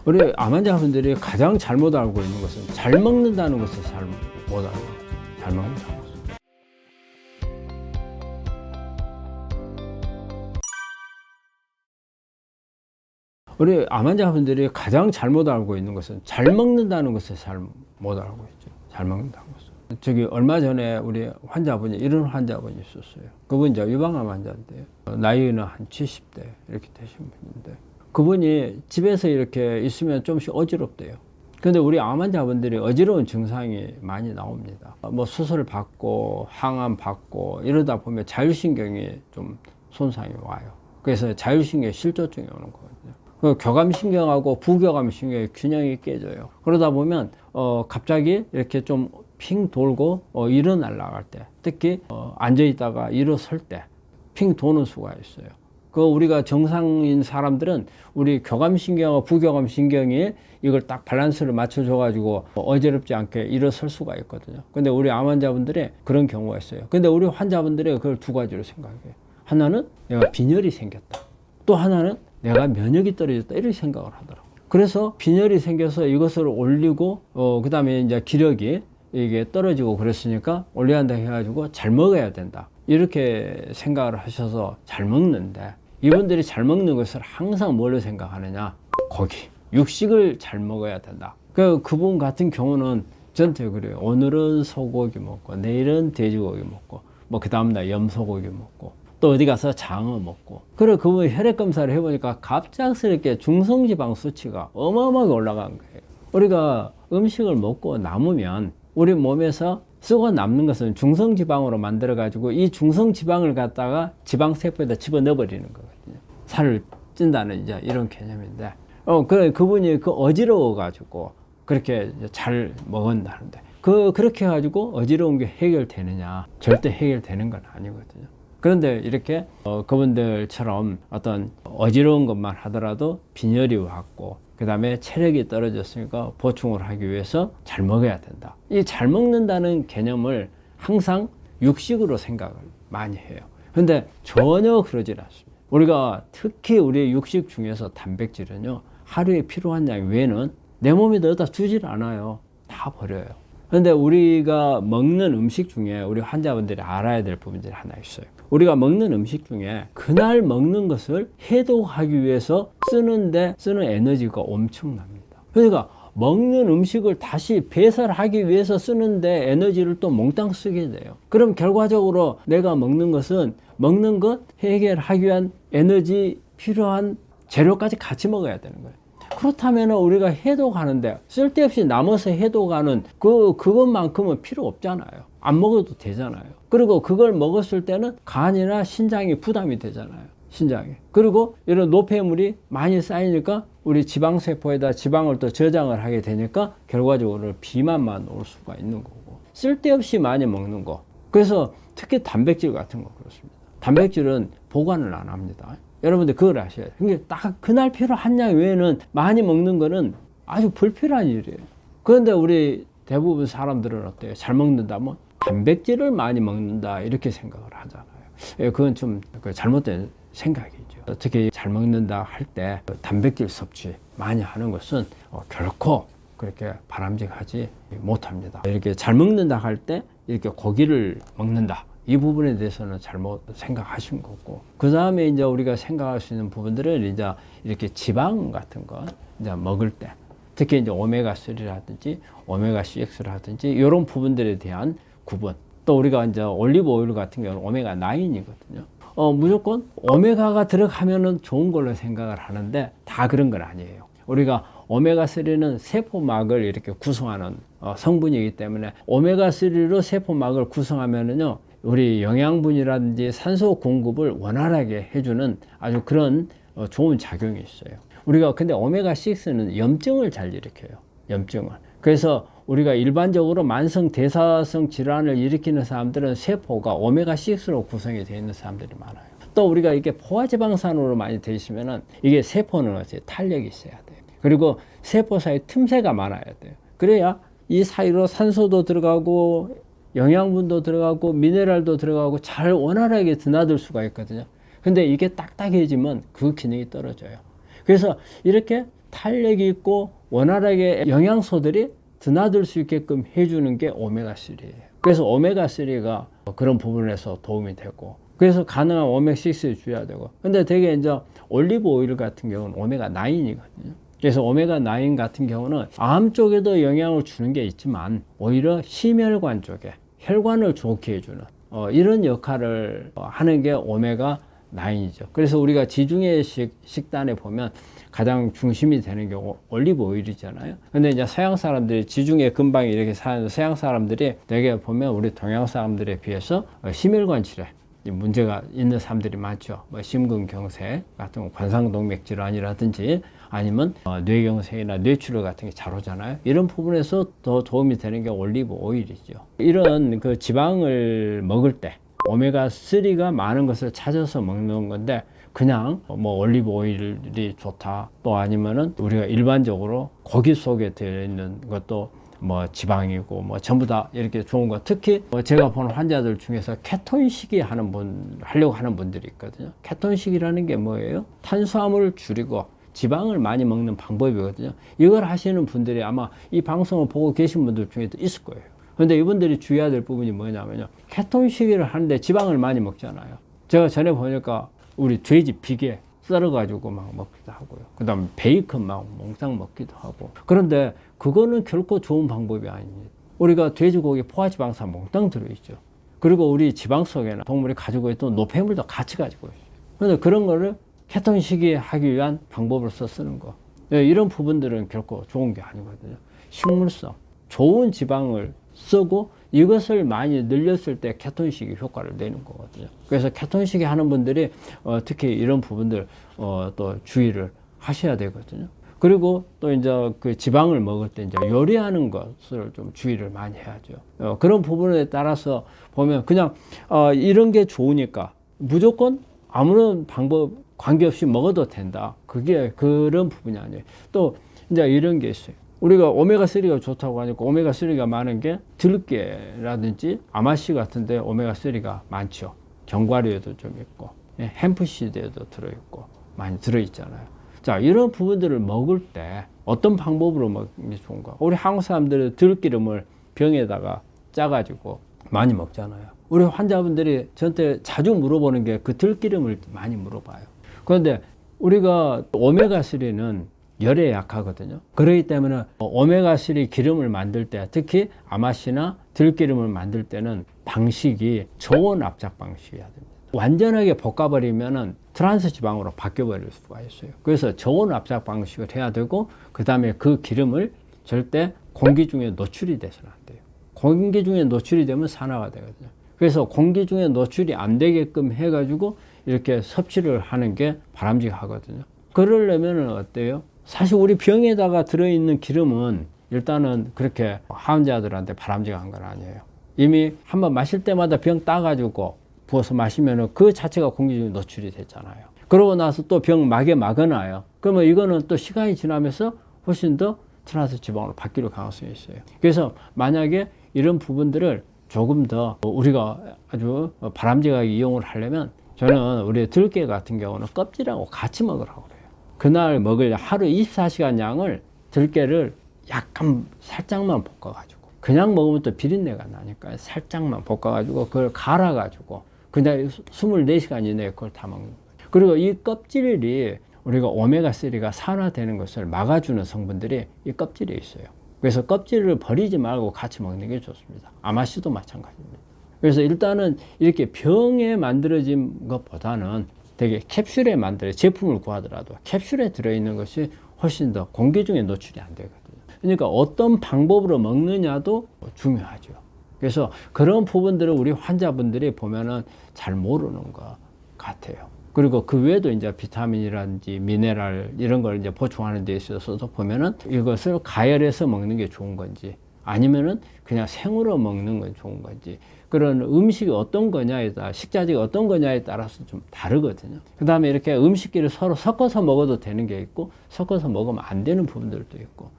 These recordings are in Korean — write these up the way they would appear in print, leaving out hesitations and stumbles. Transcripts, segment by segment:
우리 암 환자분들이 가장 잘못 알고 있는 것은 잘 먹는다는 것을 잘못 알고 있죠. 잘 먹는다는 것을. 우리 암 환자분들이 가장 잘못 알고 있는 것은 잘 먹는다는 것을 잘못 알고 있죠. 잘 먹는다는 것을. 저기 얼마 전에 우리 환자분이 이런 환자분이 있었어요. 그분 이제 유방암 환자인데요. 나이는 한 70대 이렇게 되신 분인데 그분이 집에서 이렇게 있으면 좀씩 어지럽대요. 근데 우리 암 환자분들이 어지러운 증상이 많이 나옵니다. 뭐 수술 받고 항암 받고 이러다 보면 자율신경이 좀 손상이 와요. 그래서 자율신경 실조증이 오는 거거든요. 그 교감신경하고 부교감신경의 균형이 깨져요. 그러다 보면 갑자기 이렇게 좀 핑 돌고 일어나려고 할 때, 특히 앉아 있다가 일어설 때 핑 도는 수가 있어요. 그 우리가 정상인 사람들은 우리 교감신경과 부교감신경이 이걸 딱 밸런스를 맞춰줘 가지고 어지럽지 않게 일어설 수가 있거든요. 근데 우리 암 환자분들의 그런 경우가 있어요. 근데 우리 환자분들이 그걸 두 가지로 생각해요. 하나는 내가 빈혈이 생겼다. 또 하나는 내가 면역이 떨어졌다. 이렇게 생각을 하더라고요. 그래서 빈혈이 생겨서 이것을 올리고 그 다음에 이제 기력이 이게 떨어지고 그랬으니까 올려야 한다 해가지고 잘 먹어야 된다. 이렇게 생각을 하셔서 잘 먹는데 이분들이 잘 먹는 것을 항상 뭘로 생각하느냐? 고기, 육식을 잘 먹어야 된다. 그분 같은 경우는 전체 그래요. 오늘은 소고기 먹고 내일은 돼지고기 먹고 뭐 그 다음날 염소고기 먹고 또 어디 가서 장어 먹고. 그래 그분 혈액 검사를 해보니까 갑작스럽게 중성지방 수치가 어마어마하게 올라간 거예요. 우리가 음식을 먹고 남으면 우리 몸에서 쓰고 남는 것은 중성지방으로 만들어 가지고 이 중성지방을 갖다가 지방세포에다 집어넣어 버리는 거거든요. 살을 찐다는 이제 이런 개념인데 그분이 어지러워 가지고 그렇게 잘 먹었다는데 그렇게 해 가지고 어지러운 게 해결되느냐? 절대 해결되는 건 아니거든요. 그런데 이렇게 그분들처럼 어떤 어지러운 것만 하더라도 빈혈이 왔고 그 다음에 체력이 떨어졌으니까 보충을 하기 위해서 잘 먹어야 된다. 이 잘 먹는다는 개념을 항상 육식으로 생각을 많이 해요. 근데 전혀 그러질 않습니다. 우리가 특히 우리 육식 중에서 단백질은요, 하루에 필요한 양 외에는 내 몸에 넣어다 주질 않아요. 다 버려요. 그런데 우리가 먹는 음식 중에 우리 환자분들이 알아야 될 부분들이 하나 있어요. 우리가 먹는 음식 중에 그날 먹는 것을 해독하기 위해서 쓰는 에너지가 엄청납니다. 그러니까 먹는 음식을 다시 배설하기 위해서 쓰는데 에너지를 또 몽땅 쓰게 돼요. 그럼 결과적으로 내가 먹는 것은 먹는 것 해결하기 위한 에너지 필요한 재료까지 같이 먹어야 되는 거예요. 그렇다면 우리가 해독하는데 쓸데없이 남아서 해독하는 그것만큼은 필요 없잖아요. 안 먹어도 되잖아요. 그리고 그걸 먹었을 때는 간이나 신장이 부담이 되잖아요. 신장에. 그리고 이런 노폐물이 많이 쌓이니까 우리 지방세포에다 지방을 또 저장을 하게 되니까 결과적으로 비만만 올 수가 있는 거고. 쓸데없이 많이 먹는 거. 그래서 특히 단백질 같은 거 그렇습니다. 단백질은 보관을 안 합니다. 여러분들 그걸 아셔야 돼요. 그러니까 딱 그날 필요한 양 외에는 많이 먹는 거는 아주 불필요한 일이에요. 그런데 우리 대부분 사람들은 어때요? 잘 먹는다면 단백질을 많이 먹는다 이렇게 생각을 하잖아요. 그건 좀 잘못된 생각이죠. 특히 잘 먹는다 할 때 단백질 섭취 많이 하는 것은 결코 그렇게 바람직하지 못합니다. 이렇게 잘 먹는다 할 때 이렇게 고기를 먹는다. 이 부분에 대해서는 잘못 생각하신 거고, 그 다음에 이제 우리가 생각할 수 있는 부분들은 이제 이렇게 지방 같은 거 이제 먹을 때, 특히 이제 오메가3라든지 오메가6라든지 이런 부분들에 대한 구분. 또 우리가 이제 올리브 오일 같은 경우는 오메가9이거든요. 무조건 오메가가 들어가면은 좋은 걸로 생각을 하는데 다 그런 건 아니에요. 우리가 오메가3는 세포막을 이렇게 구성하는 성분이기 때문에 오메가3로 세포막을 구성하면은요, 우리 영양분이라든지 산소 공급을 원활하게 해주는 아주 그런 좋은 작용이 있어요. 우리가 근데 오메가6는 염증을 잘 일으켜요. 염증을. 그래서 우리가 일반적으로 만성 대사성 질환을 일으키는 사람들은 세포가 오메가6로 구성이 되어 있는 사람들이 많아요. 또 우리가 이게 포화지방산으로 많이 되어 있으면은 이게 세포는 어째 탄력이 있어야 돼요. 그리고 세포 사이 틈새가 많아야 돼요. 그래야 이 사이로 산소도 들어가고 영양분도 들어가고 미네랄도 들어가고 잘 원활하게 드나들 수가 있거든요. 근데 이게 딱딱해지면 그 기능이 떨어져요. 그래서 이렇게 탄력이 있고 원활하게 영양소들이 드나들 수 있게끔 해주는 게 오메가3예요. 그래서 오메가3가 그런 부분에서 도움이 되고, 그래서 가능한 오메가6를 줄여야 되고, 근데 되게 이제 올리브 오일 같은 경우는 오메가9이거든요. 그래서 오메가9 같은 경우는 암 쪽에도 영향을 주는 게 있지만 오히려 심혈관 쪽에 혈관을 좋게 해주는 이런 역할을 하는 게 오메가9이죠. 그래서 우리가 지중해식 식단에 보면 가장 중심이 되는 게 올리브 오일이잖아요. 근데 이제 서양 사람들이 지중해 근방에 이렇게 사는 서양 사람들이 되게 보면 우리 동양 사람들에 비해서 심혈관 질환 문제가 있는 사람들이 많죠. 뭐 심근경색 같은 관상동맥 질환이라든지 아니면 뇌경색이나 뇌출혈 같은 게 잘 오잖아요. 이런 부분에서 더 도움이 되는 게 올리브 오일이죠. 이런 그 지방을 먹을 때 오메가3가 많은 것을 찾아서 먹는 건데, 그냥 뭐 올리브 오일이 좋다, 또 아니면은 우리가 일반적으로 고기 속에 들어있는 것도 뭐 지방이고 뭐 전부 다 이렇게 좋은 거, 특히 제가 보는 환자들 중에서 케톤식이 하려고 하는 분들이 있거든요. 케톤식이라는 게 뭐예요? 탄수화물을 줄이고 지방을 많이 먹는 방법이거든요. 이걸 하시는 분들이 아마 이 방송을 보고 계신 분들 중에도 있을 거예요. 그런데 이분들이 주의해야 될 부분이 뭐냐면요, 케톤식을 하는데 지방을 많이 먹잖아요. 제가 전에 보니까 우리 돼지 비계 썰어가지고 막 먹기도 하고요. 그 다음에 베이컨 막 몽땅 먹기도 하고. 그런데 그거는 결코 좋은 방법이 아닙니다. 우리가 돼지고기 포화지방산 몽땅 들어있죠. 그리고 우리 지방 속에는 동물이 가지고 있던 노폐물도 같이 가지고 있어요. 그런데 그런 거를 케톤식이 하기 위한 방법으로서 쓰는 거. 이런 부분들은 결코 좋은 게 아니거든요. 식물성, 좋은 지방을 쓰고 이것을 많이 늘렸을 때 케톤식이 효과를 내는 거거든요. 그래서 케톤식이 하는 분들이 특히 이런 부분들 또 주의를 하셔야 되거든요. 그리고 또 이제 그 지방을 먹을 때 이제 요리하는 것을 좀 주의를 많이 해야죠. 그런 부분에 따라서 보면 그냥 이런 게 좋으니까 무조건 아무런 방법 관계없이 먹어도 된다. 그게 그런 부분이 아니에요. 또 이제 이런 게 있어요. 우리가 오메가3가 좋다고 하니까 오메가3가 많은 게 들깨라든지 아마씨 같은데 오메가3가 많죠. 견과류에도 좀 있고 햄프시드에도 들어있고 많이 들어있잖아요. 자, 이런 부분들을 먹을 때 어떤 방법으로 먹는 게 좋은가? 우리 한국 사람들은 들기름을 병에다가 짜가지고 많이 먹잖아요. 우리 환자분들이 저한테 자주 물어보는 게 그 들기름을 많이 물어봐요. 그런데 우리가 오메가3는 열에 약하거든요. 그렇기 때문에 오메가3 기름을 만들 때, 특히 아마씨나 들기름을 만들 때는 방식이 저온 압착 방식이어야 됩니다. 완전하게 볶아버리면 트랜스 지방으로 바뀌어버릴 수가 있어요. 그래서 저온 압착 방식을 해야 되고, 그 다음에 그 기름을 절대 공기 중에 노출이 돼서는 안 돼요. 공기 중에 노출이 되면 산화가 되거든요. 그래서 공기 중에 노출이 안 되게끔 해가지고 이렇게 섭취를 하는 게 바람직하거든요. 그러려면 어때요? 사실 우리 병에다가 들어있는 기름은 일단은 그렇게 환자들한테 바람직한 건 아니에요. 이미 한번 마실 때마다 병 따가지고 부어서 마시면 그 자체가 공기 중에 노출이 됐잖아요. 그러고 나서 또 병 막에 막아놔요. 그러면 이거는 또 시간이 지나면서 훨씬 더 트랜스 지방으로 바뀔 가능성이 있어요. 그래서 만약에 이런 부분들을 조금 더 우리가 아주 바람직하게 이용을 하려면, 저는 우리 들깨 같은 경우는 껍질하고 같이 먹으라고 그래요. 그날 먹을 하루 24시간 양을 들깨를 약간 살짝만 볶아가지고, 그냥 먹으면 또 비린내가 나니까 살짝만 볶아가지고 그걸 갈아가지고 그냥 24시간 이내에 그걸 다 먹는 거예요. 그리고 이 껍질이 우리가 오메가3가 산화되는 것을 막아주는 성분들이 이 껍질에 있어요. 그래서 껍질을 버리지 말고 같이 먹는 게 좋습니다. 아마씨도 마찬가지입니다. 그래서 일단은 이렇게 병에 만들어진 것보다는 되게 캡슐에 제품을 구하더라도 캡슐에 들어있는 것이 훨씬 더 공기 중에 노출이 안 되거든요. 그러니까 어떤 방법으로 먹느냐도 중요하죠. 그래서 그런 부분들을 우리 환자분들이 보면은 잘 모르는 것 같아요. 그리고 그 외에도 이제 비타민이라든지 미네랄 이런 걸 이제 보충하는 데 있어서도 보면은 이것을 가열해서 먹는 게 좋은 건지, 아니면은 그냥 생으로 먹는 건 좋은 건지, 그런 음식이 어떤 거냐에 따라, 식자재가 어떤 거냐에 따라서 좀 다르거든요. 그 다음에 이렇게 음식끼리 서로 섞어서 먹어도 되는 게 있고, 섞어서 먹으면 안 되는 부분들도 있고,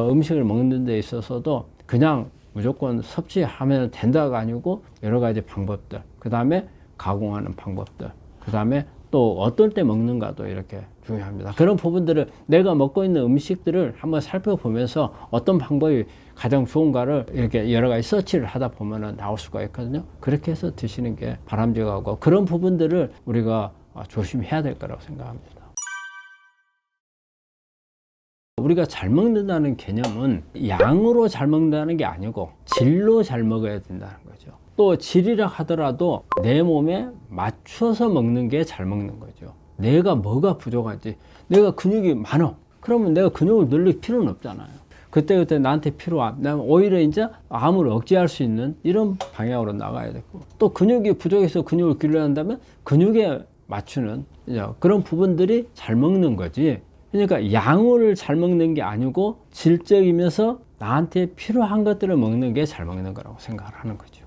음식을 먹는 데 있어서도 그냥 무조건 섭취하면 된다가 아니고 여러 가지 방법들, 그 다음에 가공하는 방법들, 그 다음에 또 어떨 때 먹는가도 이렇게 중요합니다. 그런 부분들을 내가 먹고 있는 음식들을 한번 살펴보면서 어떤 방법이 가장 좋은가를 이렇게 여러 가지 서치를 하다 보면은 나올 수가 있거든요. 그렇게 해서 드시는 게 바람직하고 그런 부분들을 우리가 조심해야 될 거라고 생각합니다. 우리가 잘 먹는다는 개념은 양으로 잘 먹는다는 게 아니고 질로 잘 먹어야 된다는 거죠. 또 질이라 하더라도 내 몸에 맞춰서 먹는 게 잘 먹는 거죠. 내가 뭐가 부족하지? 내가 근육이 많아. 그러면 내가 근육을 늘릴 필요는 없잖아요. 그때그때 나한테 필요한, 오히려 이제 암을 억제할 수 있는 이런 방향으로 나가야 되고, 또 근육이 부족해서 근육을 길러야 한다면 근육에 맞추는 그런 부분들이 잘 먹는 거지. 그러니까 양을 잘 먹는 게 아니고 질적이면서 나한테 필요한 것들을 먹는 게 잘 먹는 거라고 생각을 하는 거죠.